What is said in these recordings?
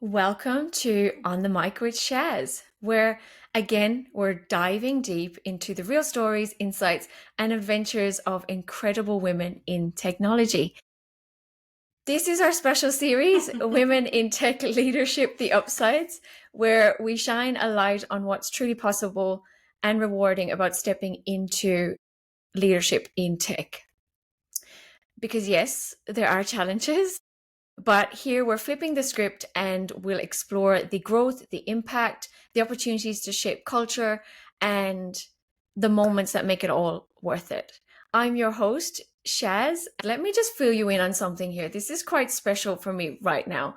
Welcome to On the Mic with Shaz, where again we're diving deep into the real stories, insights, and adventures of incredible women in technology. This is our special series, Women in Tech Leadership, The Upsides, where we shine a light on what's truly possible and rewarding about stepping into leadership in tech. Because yes, there are challenges. But here we're flipping the script and we'll explore the growth, the impact, the opportunities to shape culture, and the moments that make it all worth it. I'm your host, Shaz. Let me just fill you in on something here. This is quite special for me right now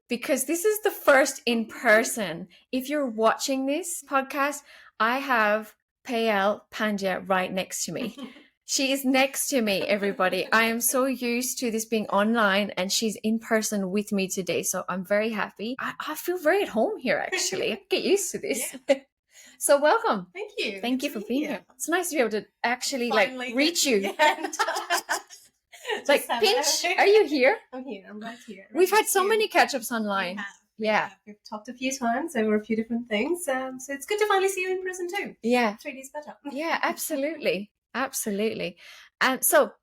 because this is the first in person. If you're watching this podcast, I have Payal Pandya right next to me. She is next to me, everybody. I am so used to this being online and she's in person with me today. So I'm very happy. I feel very at home here, actually. I get used to this. Yeah. So welcome. Thank you. Thank you for being here. It's nice to be able to actually reach you. Yeah. Like, pinch, are you here? I'm here. I'm right here. We've had so many catch-ups online. Yeah. We've talked a few times over a few different things. So it's good to finally see you in person too. Yeah. 3D's better. Yeah, absolutely. Absolutely. And so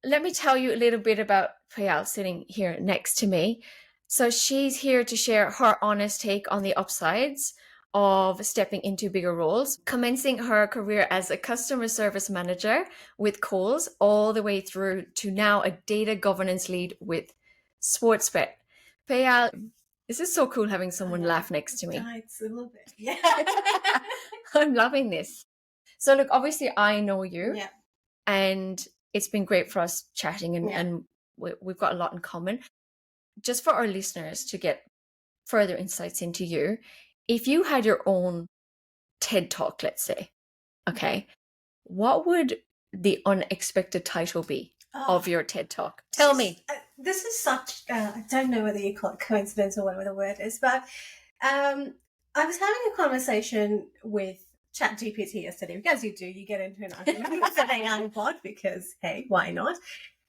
let me tell you a little bit about Payal sitting here next to me. So she's here to share her honest take on the upsides of stepping into bigger roles, commencing her career as a customer service manager with Coles all the way through to now a data governance lead with Sportsbet. Payal, this is so cool having someone laugh next to me. It's a little bit. Yeah. I'm loving this. So look, obviously I know you, Yeah. and it's been great for us chatting and we've got a lot in common. Just for our listeners to get further insights into you, if you had your own TED Talk, let's say, okay, what would the unexpected title be of your TED Talk? Tell me. This is such, I don't know whether you call it coincidence or whatever the word is, but I was having a conversation with ChatGPT yesterday, because you do, you get into an argument with an AI bot because, hey, why not?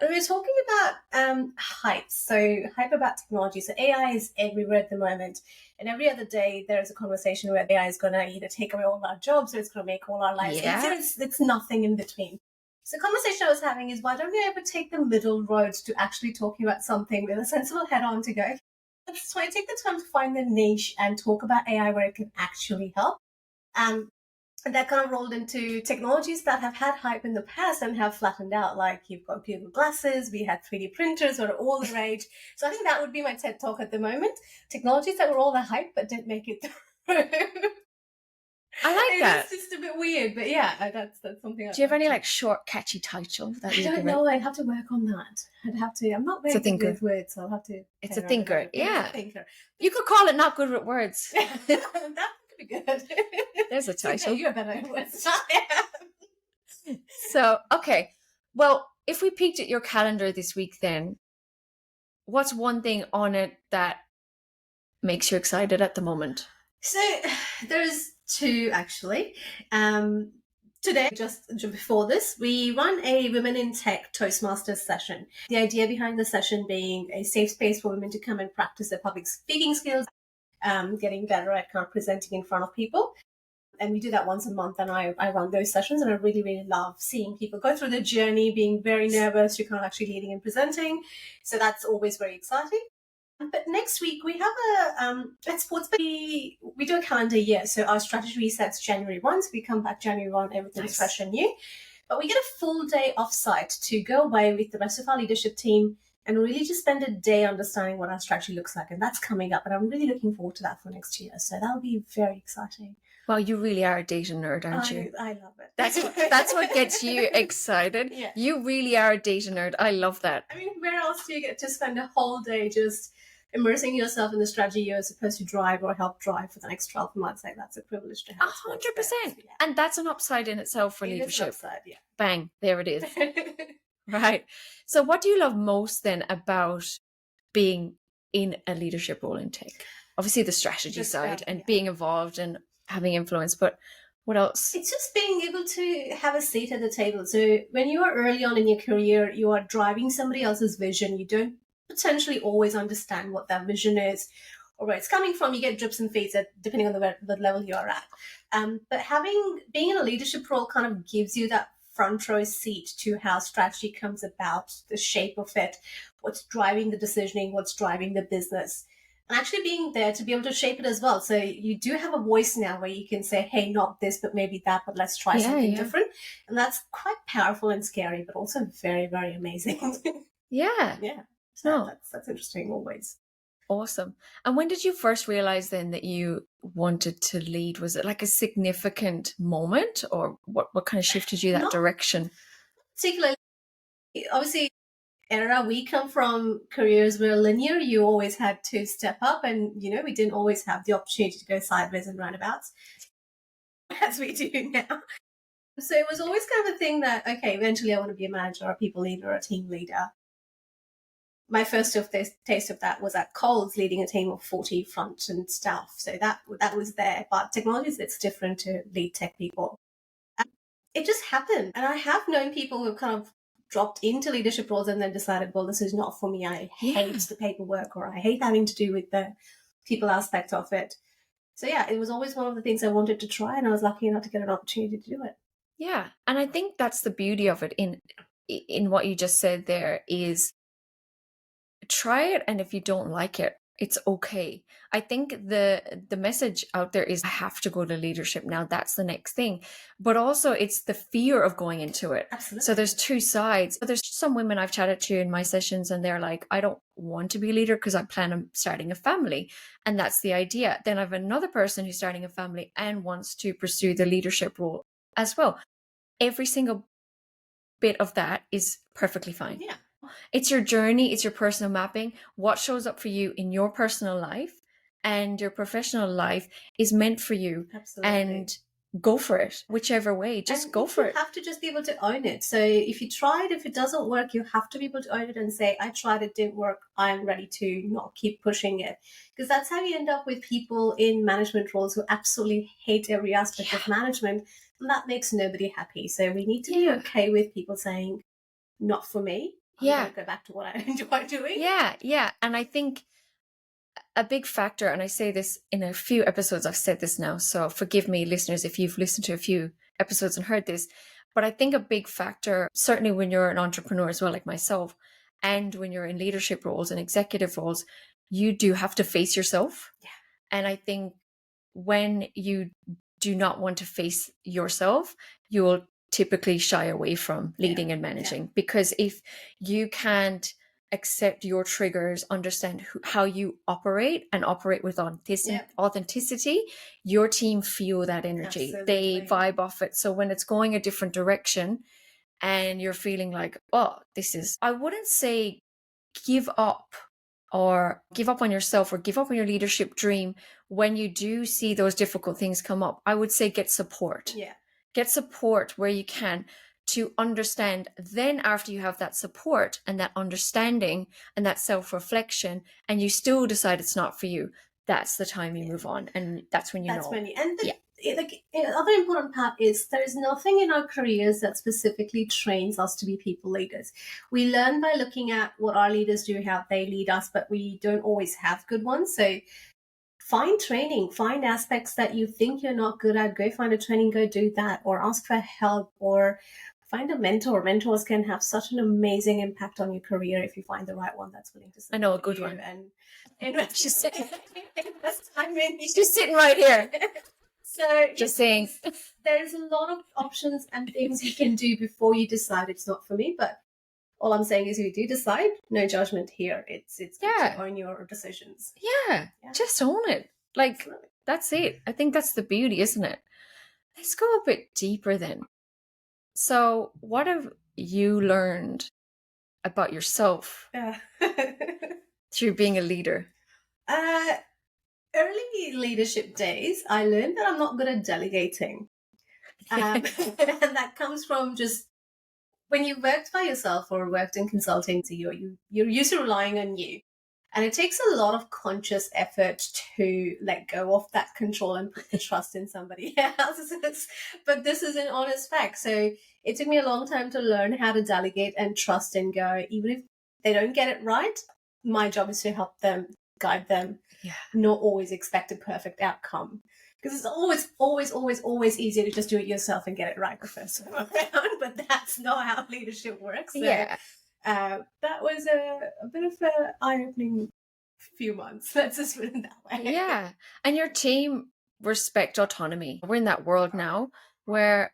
And we were talking about hype, so hype about technology. So AI is everywhere at the moment, and every other day there is a conversation where AI is going to either take away all our jobs or it's going to make all our lives. Yeah. It's nothing in between. So the conversation I was having is, why don't we ever take the middle road to actually talking about something with a sensible head-on to go? So I take the time to find the niche and talk about AI where it can actually help. And that kind of rolled into technologies that have had hype in the past and have flattened out. Like you've got Google Glasses, we had 3D printers that are all the rage. So I think that would be my TED Talk at the moment. Technologies that were all the hype but didn't make it through. I like that. It's just a bit weird, but yeah, that's something. Do you have any like short, catchy title? I don't know. I'd have to work on that. I'd have to. I'm not very good with words, so I'll have to. It's a thinker. Yeah. It's a thinker. You could call it Not Good with Words. That could be good. There's a title. You're better at words. So, okay. Well, if we peeked at your calendar this week, then what's one thing on it that makes you excited at the moment? So there's two actually. Today, just before this, we run a Women in Tech Toastmasters session. The idea behind the session being a safe space for women to come and practice their public speaking skills, getting better at kind of presenting in front of people. And we do that once a month, and I run those sessions, and I really, really love seeing people go through the journey, being very nervous to kind of actually leading and presenting. So that's always very exciting. But next week we have at Sportsbet, we do a calendar year. So our strategy resets January 1. So we come back January 1, everything's fresh and new. But we get a full day offsite to go away with the rest of our leadership team and really just spend a day understanding what our strategy looks like. And that's coming up. And I'm really looking forward to that for next year. So that'll be very exciting. Well, you really are a data nerd, aren't you? I love it. That's what gets you excited. Yeah. You really are a data nerd. I love that. I mean, where else do you get to spend a whole day just immersing yourself in the strategy you're supposed to drive or help drive for the next 12 months? Like, that's a privilege to have. 100%. And that's an upside in itself for leadership. Upside, yeah. Bang, there it is. Right. So what do you love most then about being in a leadership role in tech? Obviously the strategy side and being involved and having influence, but what else? It's just being able to have a seat at the table. So when you are early on in your career, you are driving somebody else's vision. You don't potentially always understand what that vision is or where it's coming from. You get drips and feeds depending on the level you're at. But being in a leadership role kind of gives you that front row seat to how strategy comes about, the shape of it, what's driving the decisioning, what's driving the business, and actually being there to be able to shape it as well. So you do have a voice now where you can say, hey, not this, but maybe that, but let's try something different. And that's quite powerful and scary, but also very, very amazing. Yeah. So that's interesting always. Awesome. And when did you first realize then that you wanted to lead? Was it like a significant moment, or what kind of shifted you that direction? Particularly, obviously, era we come from careers where linear, you always had to step up, and we didn't always have the opportunity to go sideways and roundabouts as we do now. So it was always kind of a thing that, okay, eventually I want to be a manager or a people leader or a team leader. My first taste of that was at Coles, leading a team of 40 front and staff. So that was there. But technology is it's different to lead tech people. And it just happened. And I have known people who have kind of dropped into leadership roles and then decided, well, this is not for me. I hate the paperwork, or I hate having to do with the people aspect of it. So yeah, it was always one of the things I wanted to try, and I was lucky enough to get an opportunity to do it. Yeah. And I think that's the beauty of it in what you just said there is try it, and if you don't like it, it's okay. I think the message out there is I have to go to leadership now. That's the next thing. But also it's the fear of going into it. Absolutely. So there's two sides. There's some women I've chatted to in my sessions, and they're like, I don't want to be a leader because I plan on starting a family. And that's the idea. Then I have another person who's starting a family and wants to pursue the leadership role as well. Every single bit of that is perfectly fine. Yeah. It's your journey, it's your personal mapping. What shows up for you in your personal life and your professional life is meant for you. Absolutely. And go for it, whichever way, just go for it. You have to just be able to own it. So if you try it, if it doesn't work, you have to be able to own it and say, I tried, it didn't work, I'm ready to not keep pushing it. Because that's how you end up with people in management roles who absolutely hate every aspect of management. And that makes nobody happy. So we need to be okay with people saying, not for me. I'm going to go back to what I enjoy doing. Yeah. And I think a big factor, and I say this in a few episodes, I've said this now, so forgive me, listeners, if you've listened to a few episodes and heard this, but I think a big factor, certainly when you're an entrepreneur as well, like myself, and when you're in leadership roles and executive roles, you do have to face yourself. Yeah. And I think when you do not want to face yourself, you will typically shy away from leading and managing, because if you can't accept your triggers, understand how you operate and operate with authenticity, your team feel that energy. Absolutely. They vibe off it. So when it's going a different direction and you're feeling like, oh, I wouldn't say give up on yourself or give up on your leadership dream when you do see those difficult things come up. I would say get support. Yeah. Get support where you can to understand. Then after you have that support and that understanding and that self-reflection, and you still decide it's not for you, that's the time you move on. And that's when you know. The other important part is there is nothing in our careers that specifically trains us to be people leaders. We learn by looking at what our leaders do, how they lead us, but we don't always have good ones. So find training, find aspects that you think you're not good at, go find a training, go do that, or ask for help, or find a mentor. Mentors can have such an amazing impact on your career if you find the right one that's willing to support you. I know a good one. And invest. She's sitting right here. So just saying, there's a lot of options and things you can do before you decide it's not for me. But all I'm saying is, if you do decide, no judgment here. It's good to own your decisions. Yeah, just own it. Like, absolutely. That's it. I think that's the beauty, isn't it? Let's go a bit deeper then. So what have you learned about yourself through being a leader? Early leadership days, I learned that I'm not good at delegating. And that comes from just when you worked by yourself or worked in consulting, so you're used to relying on you. And it takes a lot of conscious effort to let go of that control and put the trust in somebody else. But this is an honest fact. So it took me a long time to learn how to delegate and trust and go, even if they don't get it right, my job is to help them guide them, Yeah. not always expect a perfect outcome. Because it's always easier to just do it yourself and get it right the first time around. But that's not how leadership works. So Yeah. that was a bit of an eye-opening few months. Let's just put it that way. Yeah. And your team respect autonomy. We're in that world now where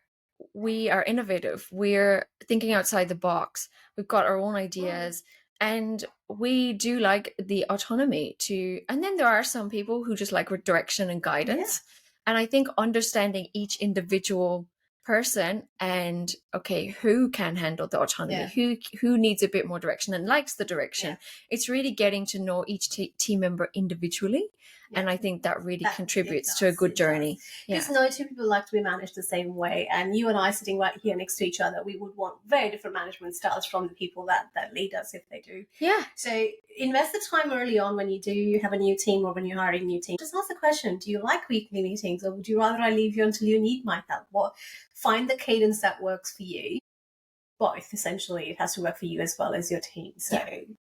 we are innovative. We're thinking outside the box. We've got our own ideas. And we do like the autonomy to, and then there are some people who just like direction and guidance. And I think understanding each individual person and okay, who can handle the autonomy, who needs a bit more direction and likes the direction. It's really getting to know each team member individually. And I think that really contributes to a good journey. Because no two people like to be managed the same way. And you and I sitting right here next to each other, we would want very different management styles from the people that lead us if they do. Yeah. So invest the time early on when you do have a new team or when you're hiring a new team. Just ask the question, do you like weekly meetings or would you rather I leave you until you need my help? Find the cadence that works for you. Both, essentially. It has to work for you as well as your team. So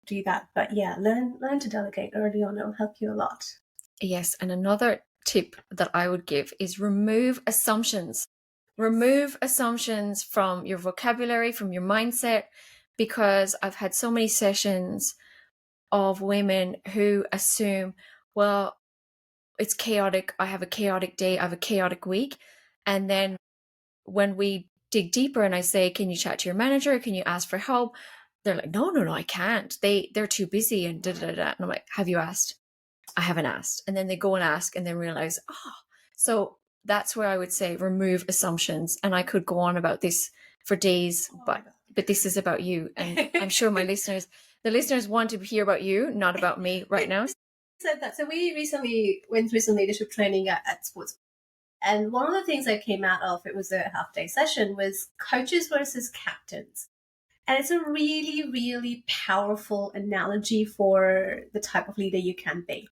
do that. But learn to delegate early on. It'll help you a lot. Yes, and another tip that I would give is remove assumptions. Remove assumptions from your vocabulary, from your mindset, because I've had so many sessions of women who assume, well, it's chaotic. I have a chaotic day. I have a chaotic week. And then when we dig deeper and I say, can you chat to your manager? Can you ask for help? They're like, no, I can't. They're too busy and da da da. And I'm like, have you asked? I haven't asked. And then they go and ask and then realize, so that's where I would say remove assumptions. And I could go on about this for days, but this is about you. And I'm sure the listeners want to hear about you, not about me right now. Said that. So we recently went through some leadership training at Sportsbet. And one of the things that came out of it was a half-day session was coaches versus captains. And it's a really, really powerful analogy for the type of leader you can be.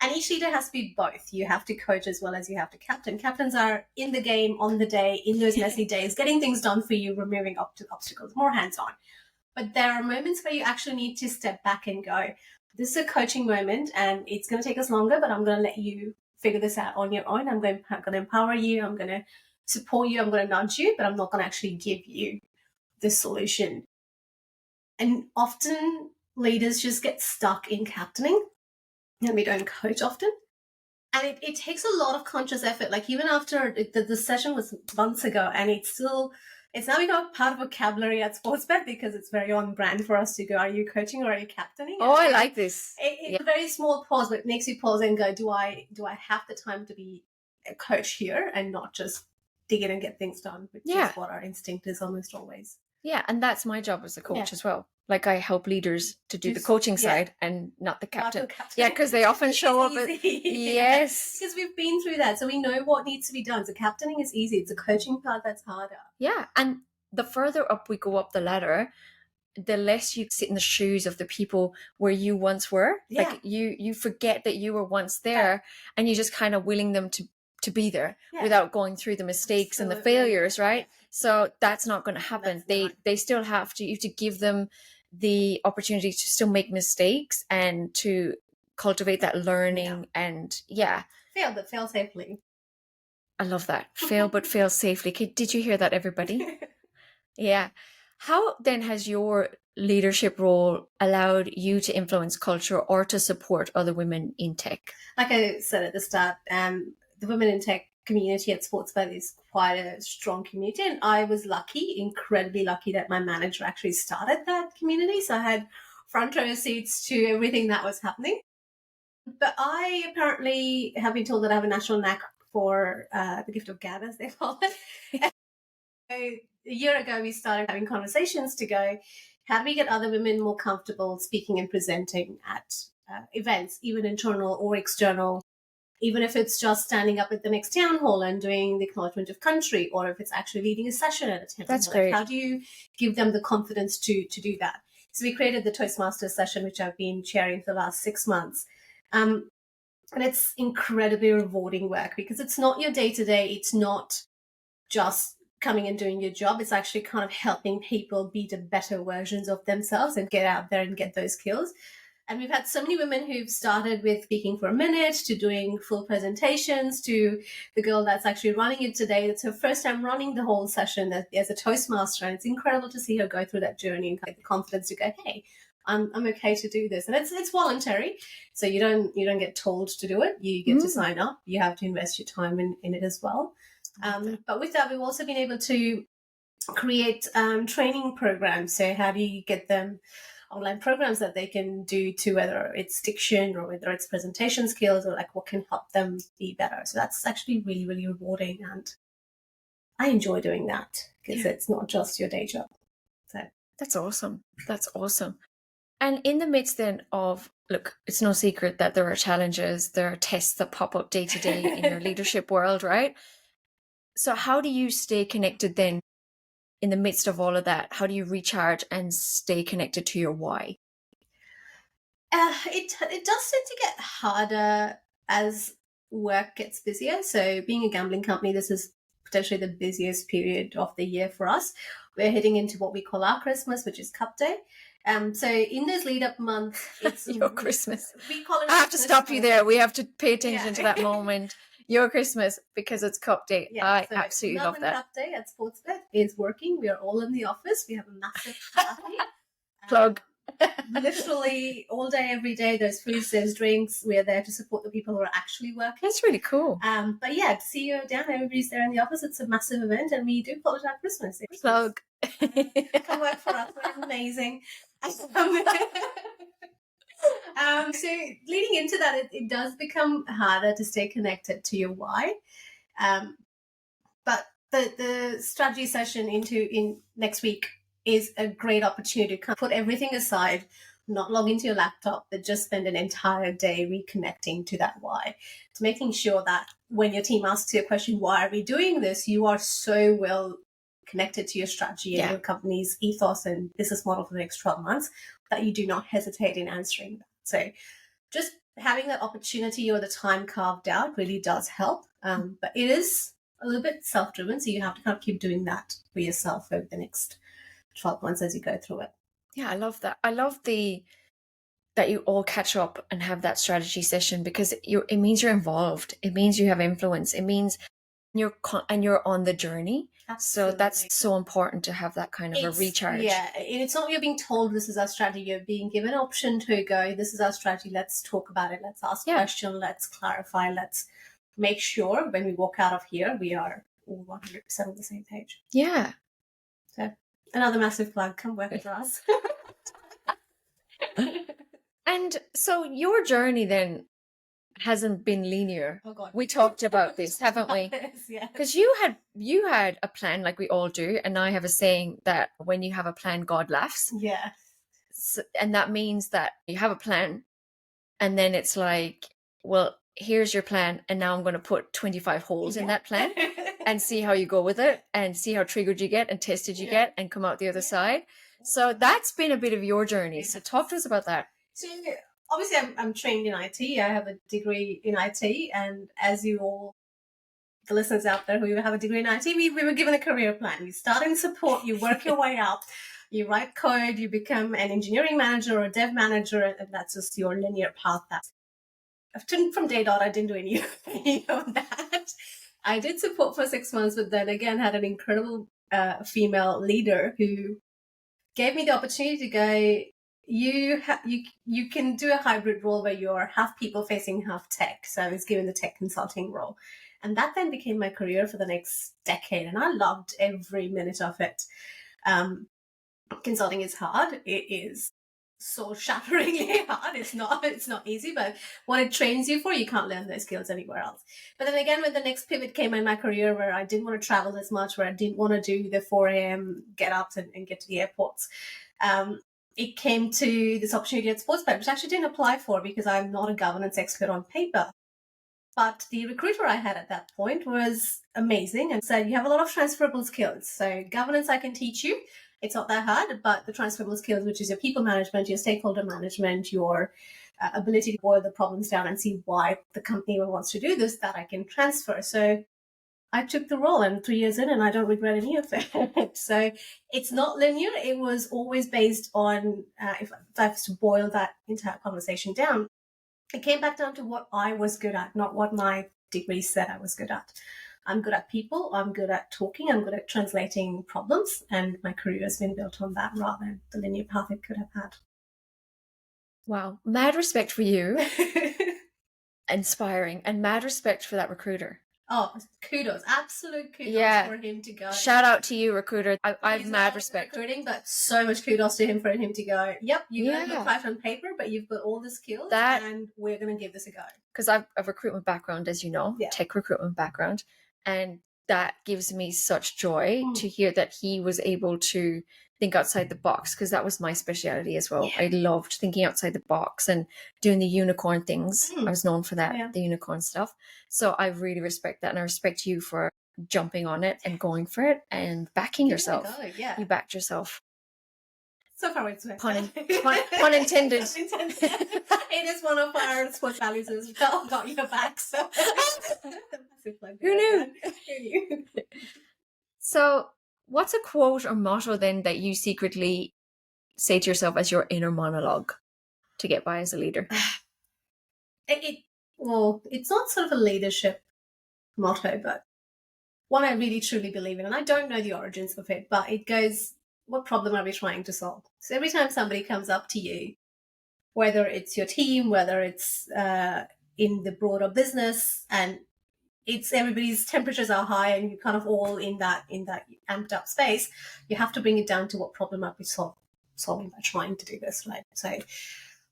And each leader has to be both. You have to coach as well as you have to captain. Captains are in the game, on the day, in those messy days, getting things done for you, removing obstacles, more hands-on. But there are moments where you actually need to step back and go, this is a coaching moment and it's going to take us longer, but I'm going to let you figure this out on your own. I'm going to empower you. I'm going to support you. I'm going to nudge you, but I'm not going to actually give you the solution. And often leaders just get stuck in captaining and we don't coach often. And it takes a lot of conscious effort. Like even after the session was months ago and it's now become part of vocabulary at Sportsbet because it's very on brand for us to go, are you coaching or are you captaining? Oh, I like this. It's a very small pause, but it makes you pause and go, do I have the time to be a coach here and not just dig in and get things done, which is what our instinct is almost always. Yeah, and that's my job as a coach as well. Like I help leaders to do the coaching side and not the captain. Yeah, because they often show up. Yes. Because we've been through that. So we know what needs to be done. So captaining is easy. It's a coaching part that's harder. Yeah. And the further up we go up the ladder, the less you sit in the shoes of the people where you once were. Yeah. Like you forget that you were once there and you're just kind of willing them to be there without going through the mistakes and the failures, right? So that's not going to happen. They still have to, you have to give them the opportunity to still make mistakes and to cultivate that learning and fail, but fail safely. I love that. Fail, but fail safely. Did you hear that, everybody? Yeah. How then has your leadership role allowed you to influence culture or to support other women in tech? Like I said at the start, the women in tech community at Sportsbet is quite a strong community, and I was incredibly lucky that my manager actually started that community, so I had front row seats to everything that was happening. But I apparently have been told that I have a natural knack for the gift of gab, as they call it. A year ago we started having conversations to go, how do we get other women more comfortable speaking and presenting at events, even internal or external, even if it's just standing up at the next town hall and doing the acknowledgement of country, or if it's actually leading a session at a town hall. That's great. How do you give them the confidence to do that? So we created the Toastmasters session, which I've been chairing for the last 6 months. And it's incredibly rewarding work because it's not your day-to-day. It's not just coming and doing your job. It's actually kind of helping people be the better versions of themselves and get out there and get those skills. And we've had so many women who've started with speaking for a minute to doing full presentations to the girl that's actually running it today. It's her first time running the whole session as a Toastmaster. And it's incredible to see her go through that journey and get the confidence to go, hey, I'm okay to do this. And it's voluntary. So you don't get told to do it. You get to sign up. You have to invest your time in it as well. But with that, we've also been able to create training programs. So how do you get them online programs that they can do to whether it's diction or whether it's presentation skills or like what can help them be better. So that's actually really, really rewarding. And I enjoy doing that because it's not just your day job. So that's awesome. That's awesome. And in the midst then of, look, it's no secret that there are challenges, there are tests that pop up day to day in your leadership world, right? So how do you stay connected then in the midst of all of that? How do you recharge and stay connected to your why? It does tend to get harder as work gets busier. So being a gambling company, this is potentially the busiest period of the year for us. We're heading into what we call our Christmas, which is Cup Day. So in those lead up months, it's your Christmas. We call it. I have to stop you there. We have to pay attention to that moment. Your Christmas, because it's Cup Day. Yeah, I absolutely love that. Cup Day at Sportsbet is working. We are all in the office. We have a massive party. Plug. Literally all day, every day. There's food, there's drinks. We are there to support the people who are actually working. That's really cool. But yeah, to see you down, everybody's there in the office. It's a massive event, and we do call it our Christmas. Plug. Come work for us. We're amazing. So leading into that, it does become harder to stay connected to your why. But the strategy session in next week is a great opportunity to put everything aside, not log into your laptop, but just spend an entire day reconnecting to that why. To making sure that when your team asks you a question, why are we doing this? You are so well connected to your strategy and your company's ethos and business model for the next 12 months that you do not hesitate in answering that. So just having that opportunity or the time carved out really does help. But it is a little bit self-driven, so you have to kind of keep doing that for yourself over the next 12 months as you go through it. Yeah, I love that. I love that you all catch up and have that strategy session, because it means you're involved. It means you have influence. It means you're on the journey. Absolutely. So that's so important to have that kind of a recharge. Yeah, and it's not you're being told this is our strategy. You're being given an option to go, this is our strategy. Let's talk about it. Let's ask a question. Let's clarify. Let's make sure when we walk out of here, we are all 100% on the same page. Yeah. So another massive plug. Come work for us. And so your journey then hasn't been linear. Oh God. We talked about this, haven't we? Because you had a plan, like we all do, and I have a saying that when you have a plan, God laughs. Yeah. So, and that means that you have a plan, and then it's like, well, here's your plan, and now I'm going to put 25 holes in that plan and see how you go with it, and see how triggered you get and tested you get, and come out the other side. So that's been a bit of your journey. So talk to us about that. So obviously I'm trained in IT. I have a degree in IT, and as you all, the listeners out there who have a degree in IT, we were given a career plan. You start in support, you work your way up, you write code, you become an engineering manager or a dev manager, and that's just your linear path. From day dot, I didn't do any of that. I did support for 6 months, but then again had an incredible female leader who gave me the opportunity to go, you can do a hybrid role where you're half people facing, half tech. So I was given the tech consulting role. And that then became my career for the next decade. And I loved every minute of it. Consulting is hard. It is soul shatteringly hard. It's not easy, but what it trains you for, you can't learn those skills anywhere else. But then again, when the next pivot came in my career where I didn't want to travel as much, where I didn't want to do the 4 a.m. get ups and get to the airports, it came to this opportunity at Sportsbet, which I actually didn't apply for because I'm not a governance expert on paper. But the recruiter I had at that point was amazing and said, you have a lot of transferable skills. So governance I can teach you. It's not that hard, but the transferable skills, which is your people management, your stakeholder management, your ability to boil the problems down and see why the company wants to do this, that I can transfer. So I took the role, and 3 years in, and I don't regret any of it. So it's not linear. It was always based on, if I was to boil that entire conversation down, it came back down to what I was good at, not what my degree said I was good at. I'm good at people. I'm good at talking. I'm good at translating problems. And my career has been built on that rather than the linear path it could have had. Wow. Mad respect for you. Inspiring. And mad respect for that recruiter. Oh, kudos. Absolute kudos for him to go. Shout out to you, recruiter. I've mad respect. Recruiting, but so much kudos to him for him to go, yep, you don't look right on paper, but you've got all the skills and we're going to give this a go. Because I've a recruitment background, as you know, tech recruitment background. And that gives me such joy to hear that he was able to think outside the box, because that was my speciality as well. I loved thinking outside the box and doing the unicorn things. I was known for that, the unicorn stuff. So I really respect that. And I respect you for jumping on it and going for it and backing yourself. You backed yourself. So far, it's pun intended. It is one of our sports values as well. Got your back. So who knew? So, what's a quote or motto then that you secretly say to yourself as your inner monologue to get by as a leader? It's not sort of a leadership motto, but one I really truly believe in, and I don't know the origins of it, but it goes, what problem are we trying to solve? So every time somebody comes up to you, whether it's your team, whether it's in the broader business, and it's everybody's temperatures are high and you're kind of all in that amped up space, you have to bring it down to what problem are we solving by trying to do this, right? So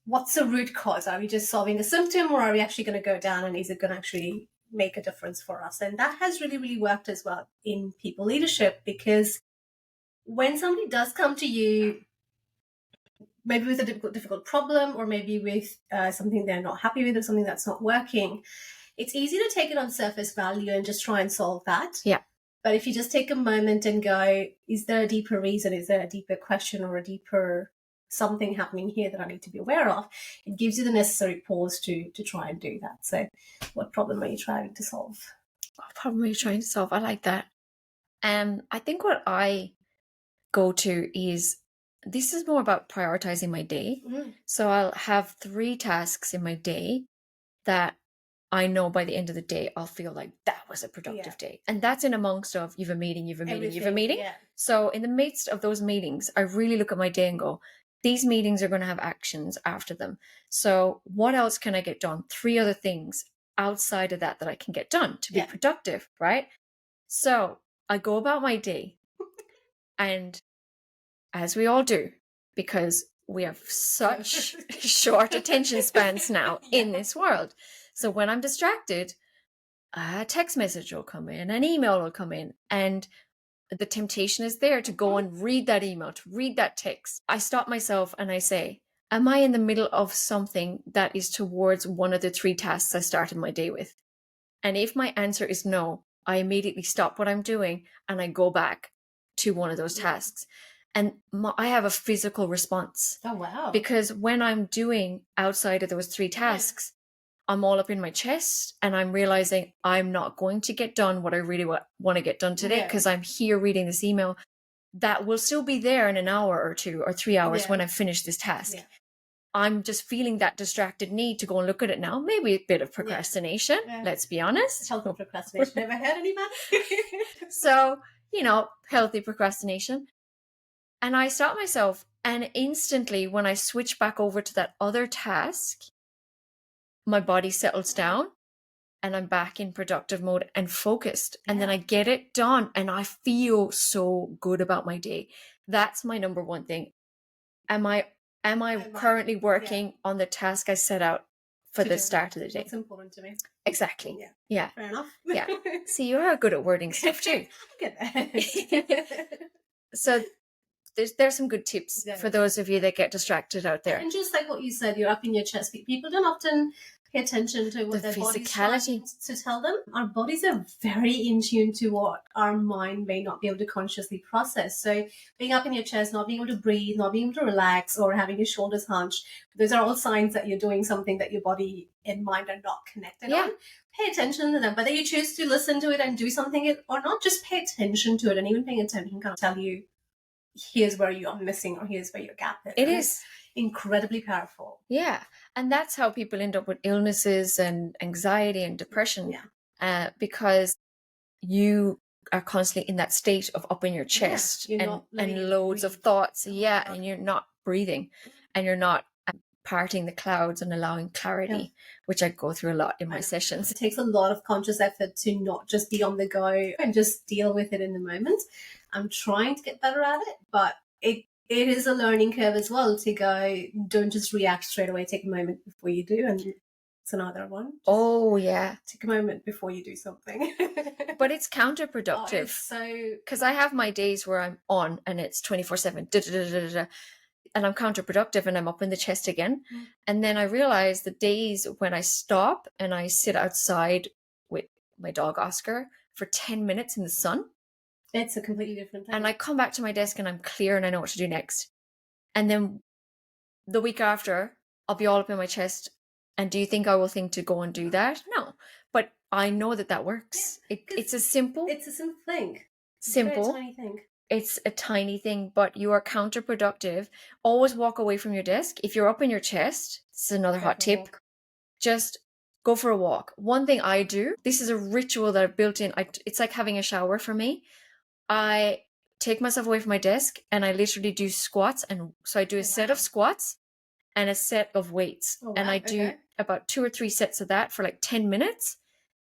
what's the root cause? Are we just solving a symptom, or are we actually going to go down and is it going to actually make a difference for us? And that has really, really worked as well in people leadership, because when somebody does come to you, maybe with a difficult problem, or maybe with something they're not happy with, or something that's not working, it's easy to take it on surface value and just try and solve that. Yeah. But if you just take a moment and go, is there a deeper reason? Is there a deeper question or a deeper something happening here that I need to be aware of? It gives you the necessary pause to try and do that. So what problem are you trying to solve? What problem are you trying to solve? I like that. I think what I go to is, this is more about prioritizing my day. So I'll have 3 tasks in my day that I know by the end of the day, I'll feel like that was a productive day. And that's in amongst of you've a meeting. Yeah. So in the midst of those meetings, I really look at my day and go, these meetings are going to have actions after them. So what else can I get done? 3 other things outside of that I can get done to be productive, right? So I go about my day, and as we all do, because we have such short attention spans now in this world. So when I'm distracted, a text message will come in, an email will come in, and the temptation is there to go and read that email, to read that text. I stop myself and I say, am I in the middle of something that is towards one of the 3 tasks I started my day with? And if my answer is no, I immediately stop what I'm doing and I go back to one of those tasks. And I have a physical response. Oh, wow. Because when I'm doing outside of those 3 tasks, I'm all up in my chest and I'm realizing I'm not going to get done what I really want to get done today, because I'm here reading this email that will still be there in an hour or 2 or 3 hours when I finish this task. I'm just feeling that distracted need to go and look at it now. Maybe a bit of procrastination, let's be honest. Healthy procrastination. Never heard anybody? So, healthy procrastination. And I stop myself, and instantly when I switch back over to that other task, my body settles down and I'm back in productive mode and focused. And then I get it done and I feel so good about my day. That's my number one thing. Am I currently working on the task I set out for the start of the day? That's important to me. Exactly. Yeah. Fair enough. Yeah. See, you are good at wording stuff too. So there's some good tips for those of you that get distracted out there. And just like what you said, you're up in your chest. People don't often pay attention to what The their body's trying physicality. to tell them. Our bodies are very in tune to what our mind may not be able to consciously process. So being up in your chest, not being able to breathe, not being able to relax, or having your shoulders hunched, those are all signs that you're doing something that your body and mind are not connected Yeah. on. Pay attention to them. Whether you choose to listen to it and do something or not, just pay attention to it. And even paying attention can tell you, here's where you are missing or here's where your gap is. It And is. it's incredibly powerful. Yeah. And that's how people end up with illnesses and anxiety and depression. Yeah. Because you are constantly in that state of up in your chest Yeah, and loads of thoughts. Yeah. And you're not breathing and you're not parting the clouds and allowing clarity, which I go through a lot in my sessions. It takes a lot of conscious effort to not just be on the go and just deal with it in the moment. I'm trying to get better at it, but it is a learning curve as well to go, don't just react straight away, take a moment before you do. And it's another one. Just take a moment before you do something. But it's counterproductive. Because I have my days where I'm on and it's 24/7, and I'm counterproductive and I'm up in the chest again. And then I realize the days when I stop and I sit outside with my dog Oscar for 10 minutes in the sun, it's a completely different thing. And I come back to my desk and I'm clear and I know what to do next. And then the week after, I'll be all up in my chest. And do you think I will think to go and do that? No. But I know that works. It's a simple thing. Simple. It's a tiny thing. It's a tiny thing, but you are counterproductive. Always walk away from your desk. If you're up in your chest, this is another hot tip. Just go for a walk. One thing I do, this is a ritual that I've built in. It's like having a shower for me. I take myself away from my desk and I literally do squats. And so I do a set of squats and a set of weights. And I do about 2 or 3 sets of that for like 10 minutes.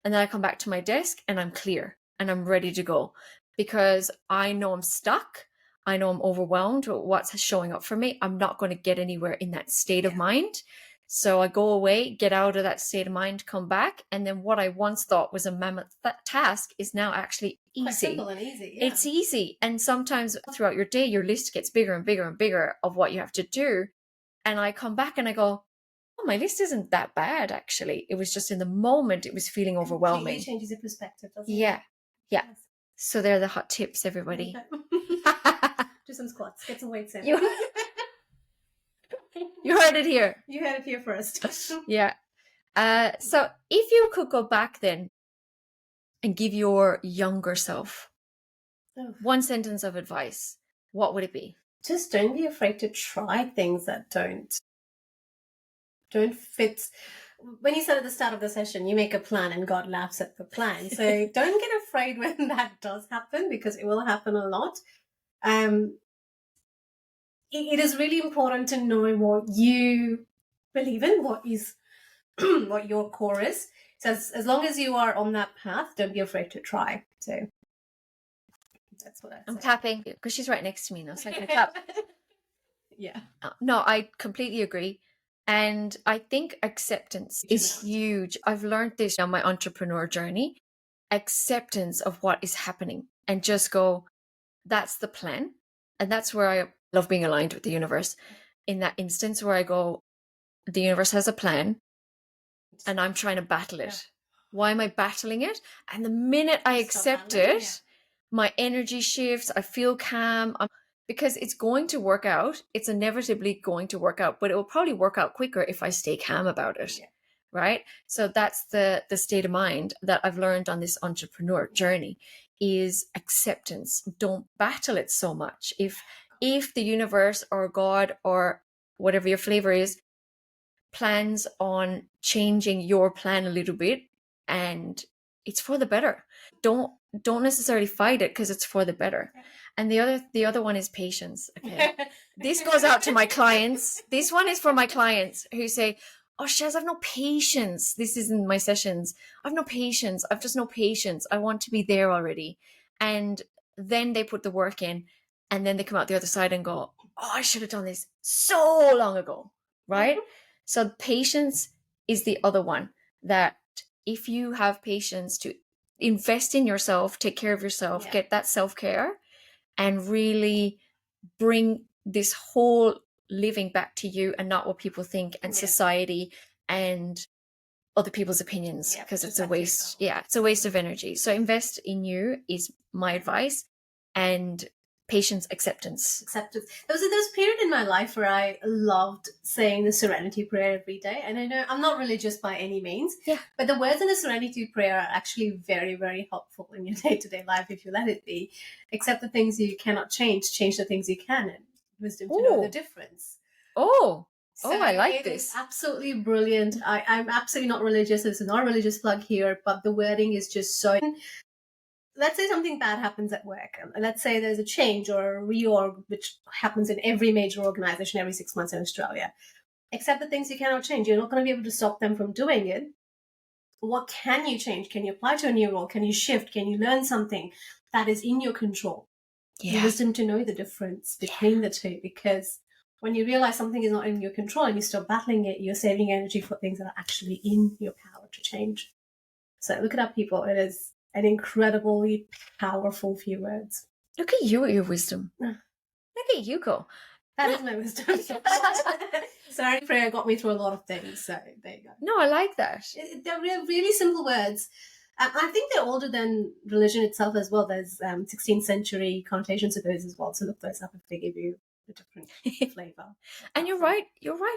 And then I come back to my desk and I'm clear and I'm ready to go. Because I know I'm stuck. I know I'm overwhelmed with what's showing up for me. I'm not going to get anywhere in that state of mind. So I go away, get out of that state of mind, come back. And then what I once thought was a mammoth task is now actually easy. Quite simple and easy. Yeah. It's easy. And sometimes throughout your day, your list gets bigger and bigger and bigger of what you have to do. And I come back and I go, oh, my list isn't that bad, actually. It was just in the moment, it was feeling overwhelming. It changes your perspective, doesn't it? Yeah. Yes. So they're the hot tips, everybody. Do some squats. Get some weights in. You heard it here. You heard it here first. Yeah. So if you could go back then and give your younger self one sentence of advice, what would it be? Just don't be afraid to try things that don't fit. When you said at the start of the session, you make a plan and God laughs at the plan. So don't get afraid when that does happen, because it will happen a lot. It is really important to know what you believe in, what your core is. So as long as you are on that path, don't be afraid to try. So that's what I'm tapping because she's right next to me now, so I can tap. Yeah. No, I completely agree. And I think acceptance is huge. I've learned this on my entrepreneur journey. Acceptance of what is happening and just go, that's the plan. And that's where I love being aligned with the universe. In that instance where I go, the universe has a plan and I'm trying to battle it. Yeah. Why am I battling it? And the minute I accept it, my energy shifts. I feel calm. Because it's going to work out. It's inevitably going to work out, but it will probably work out quicker if I stay calm about it. Yeah. Right? So that's the state of mind that I've learned on this entrepreneur journey is acceptance. Don't battle it so much. If the universe or God or whatever your flavor is plans on changing your plan a little bit and it's for the better, don't necessarily fight it because it's for the better. And the other one is patience. Okay. This goes out to my clients. This one is for my clients who say, oh, Shaz, I've no patience. This isn't my sessions. I've no patience. I've just no patience. I want to be there already. And then they put the work in and then they come out the other side and go, oh, I should have done this so long ago. Right? So patience is the other one, that if you have patience to invest in yourself, take care of yourself, get that self-care, and really bring this whole living back to you and not what people think and society and other people's opinions, because it's a waste. Yeah, it's a waste of energy. So invest in you is my advice, and patience, acceptance. There was a period in my life where I loved saying the Serenity Prayer every day. And I know I'm not religious by any means, but the words in the Serenity Prayer are actually very, very helpful in your day-to-day life if you let it be. Accept the things you cannot change the things you can, and wisdom to know the difference. I like this. It's absolutely brilliant. I'm absolutely not religious. This is not a religious plug here, but the wording is just so... Let's say something bad happens at work. Let's say there's a change or a reorg, which happens in every major organization every 6 months in Australia. Accept the things you cannot change. You're not going to be able to stop them from doing it. What can you change? Can you apply to a new role? Can you shift? Can you learn something that is in your control? The wisdom to know the difference between the two, because when you realize something is not in your control and you stop battling it, you're saving energy for things that are actually in your power to change. So look it up, people. It is an incredibly powerful few words. Look at you with your wisdom. Look at you go. That is my wisdom. Sorry, prayer got me through a lot of things, so there you go. No, I like that. They're really simple words. I think they're older than religion itself as well. There's 16th century connotations of those as well, so look those up if they give you a different flavour. And you're right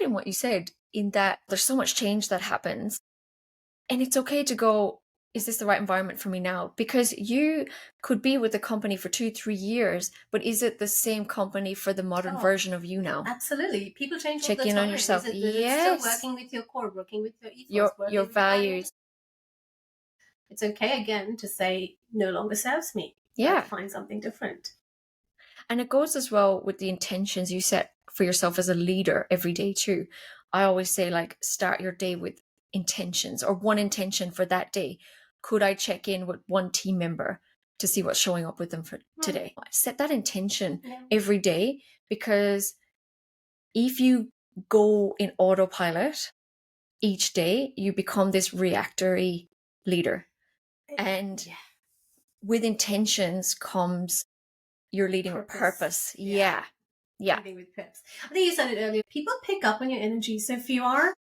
in what you said, in that there's so much change that happens, and it's okay to go, is this the right environment for me now? Because you could be with the company for 2-3 years, but is it the same company for the modern version of you now? Absolutely. People change all Check the time. in on yourself. Yes. Still working with your core, working with your ethos, your values. It's okay, again, to say, no longer serves me. Yeah. Find something different. And it goes as well with the intentions you set for yourself as a leader every day too. I always say, like, start your day with intentions, or one intention for that day. Could I check in with one team member to see what's showing up with them for today? Set that intention every day, because if you go in autopilot each day, you become this reactory leader. And with intentions comes you're leading with purpose. Yeah. Leading with purpose. I think you said it earlier. People pick up on your energy. So if you are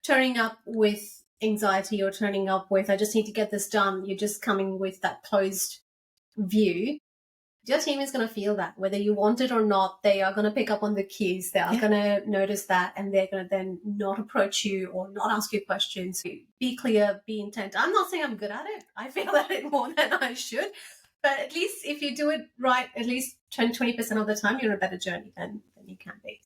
turning up with anxiety or turning up with, I just need to get this done, you're just coming with that closed view, your team is going to feel that. Whether you want it or not, they are going to pick up on the cues. They are going to notice that, and they're going to then not approach you or not ask you questions. Be clear, be intent. I'm not saying I'm good at it. I fail at it more than I should. But at least if you do it right, at least 20% of the time, you're on a better journey than you can be.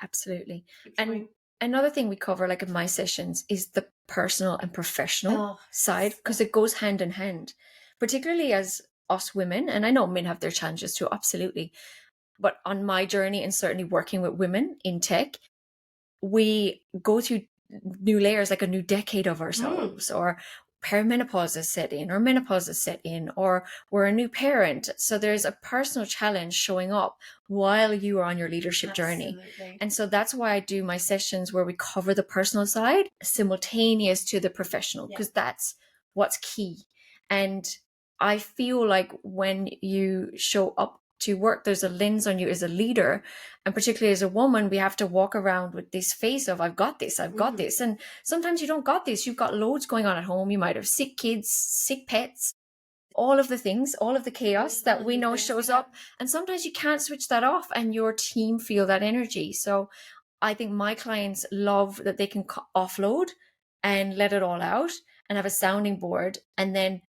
Absolutely. And another thing we cover, like in my sessions, is the personal and professional side, because it goes hand in hand, particularly as us women. And I know men have their challenges too, absolutely. But on my journey, and certainly working with women in tech, we go through new layers, like a new decade of ourselves, or perimenopause is set in, or menopause is set in, or we're a new parent. So there's a personal challenge showing up while you are on your leadership journey. And so that's why I do my sessions where we cover the personal side simultaneous to the professional, because that's what's key. And I feel like when you show up to work, there's a lens on you as a leader, and particularly as a woman, we have to walk around with this face of, I've got this. And sometimes you don't got this. You've got loads going on at home. You might have sick kids, sick pets, all of the things, all of the chaos that we know shows up. And sometimes you can't switch that off, and your team feel that energy. So I think my clients love that they can offload and let it all out and have a sounding board. And then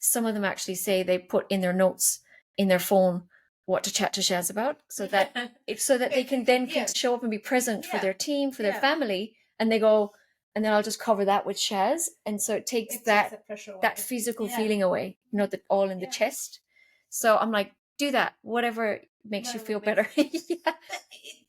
some of them actually say they put in their notes in their phone what to chat to Shaz about, so that they can then show up and be present for their team, for their family, and they go, and then I'll just cover that with Shaz. And so it takes that physical feeling away, that all in the chest. So I'm like, do that, whatever makes you feel better.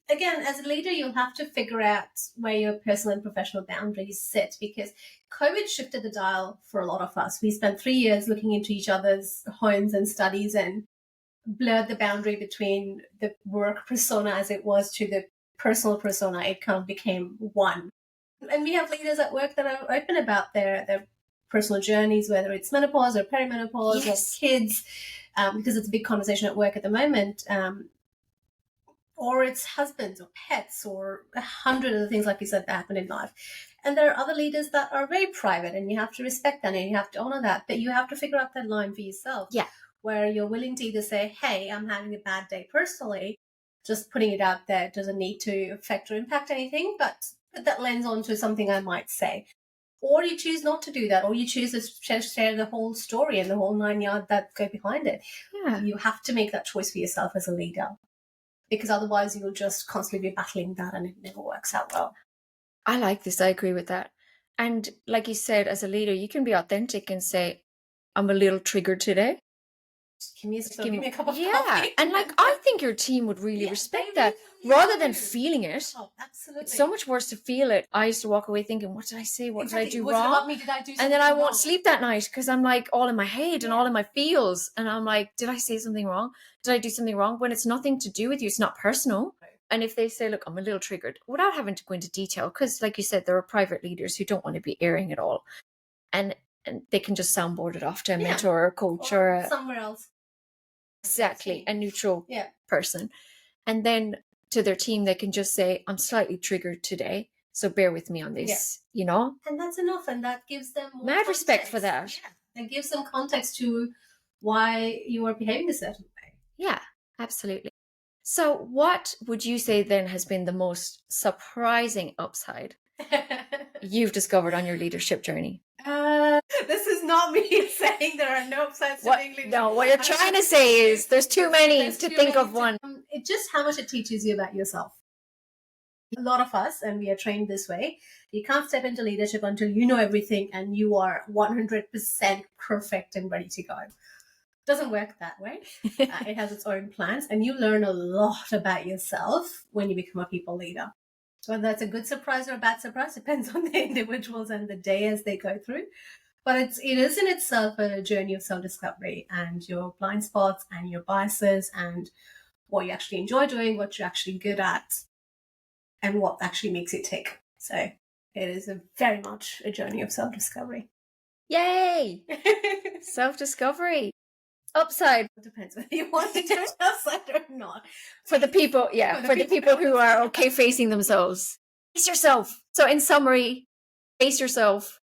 Again, as a leader, you'll have to figure out where your personal and professional boundaries sit, because COVID shifted the dial for a lot of us. We spent 3 years looking into each other's homes and studies, and blurred the boundary between the work persona as it was to the personal persona. It kind of became one. And we have leaders at work that are open about their personal journeys, whether it's menopause or perimenopause or kids, because it's a big conversation at work at the moment, or it's husbands or pets or 100 of the things, like you said, that happen in life. And there are other leaders that are very private, and you have to respect that and you have to honor that. But you have to figure out that line for yourself. Yeah. Where you're willing to either say, hey, I'm having a bad day personally, just putting it out there doesn't need to affect or impact anything, but put that lens onto something I might say. Or you choose not to do that, or you choose to share the whole story and the whole 9 yards that go behind it. Yeah. You have to make that choice for yourself as a leader, because otherwise you'll just constantly be battling that and it never works out well. I like this. I agree with that. And like you said, as a leader, you can be authentic and say, I'm a little triggered today. Give me a cup of Yeah. coffee. And like, I think your team would really respect that rather than feeling it. Oh, absolutely. It's so much worse to feel it. I used to walk away thinking, what did I say? What did I do Was it wrong? about me? Did I do something And then I won't wrong? sleep that night because I'm like all in my head and all in my feels. And I'm like, did I say something wrong? Did I do something wrong? When it's nothing to do with you, it's not personal. Right. And if they say, look, I'm a little triggered, without having to go into detail, because like you said, there are private leaders who don't want to be airing it all. And they can just soundboard it off to a mentor or a coach or somewhere else. Exactly, a neutral Yeah. person. And then to their team, they can just say, I'm slightly triggered today, so bear with me on this, you know? And that's enough. And that gives them more Mad respect for that. Yeah. It gives them context to why you are behaving a certain way. Yeah, absolutely. So what would you say then has been the most surprising upside you've discovered on your leadership journey? This is not me saying there are no upsides to being leader. No, what you're trying to say is there's too many to think of one. It's just how much it teaches you about yourself. A lot of us, and we are trained this way, you can't step into leadership until you know everything and you are 100% perfect and ready to go. Doesn't work that way. It has its own plans, and you learn a lot about yourself when you become a people leader. Whether that's a good surprise or a bad surprise depends on the individuals and the day as they go through. But it is in itself a journey of self-discovery and your blind spots and your biases and what you actually enjoy doing, what you're actually good at, and what actually makes you tick. So it is very much a journey of self-discovery. Yay! Self-discovery. Upside. It depends whether you want to do it outside or not. For the people, for the people who are okay facing themselves. Face yourself. So in summary, face yourself.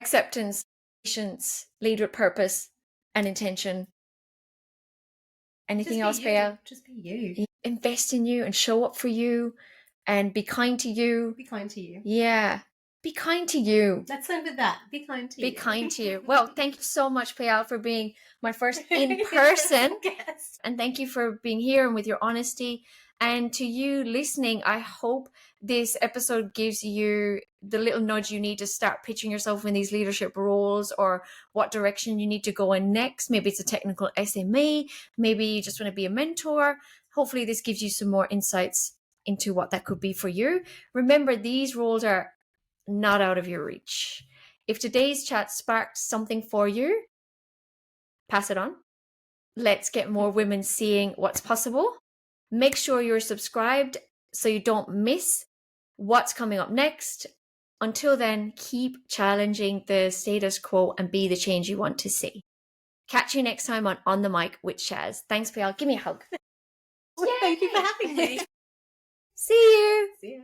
Acceptance, patience, lead with purpose and intention. Anything else, Payal? Just be you. Invest in you and show up for you and be kind to you. Be kind to you. Yeah. Be kind to you. Let's end with that. Be kind to you. Be kind to you. Well, thank you so much, Payal, for being my first in person. Yes. And thank you for being here and with your honesty. And to you listening, I hope this episode gives you the little nudge you need to start pitching yourself in these leadership roles or what direction you need to go in next. Maybe it's a technical SME. Maybe you just want to be a mentor. Hopefully this gives you some more insights into what that could be for you. Remember, these roles are not out of your reach. If today's chat sparked something for you, pass it on. Let's get more women seeing what's possible. Make sure you're subscribed so you don't miss what's coming up next. Until then, keep challenging the status quo and be the change you want to see. Catch you next time on the Mic with Shaz. Thanks, Payal. Give me a hug. Well, thank you for having me. See you. See you.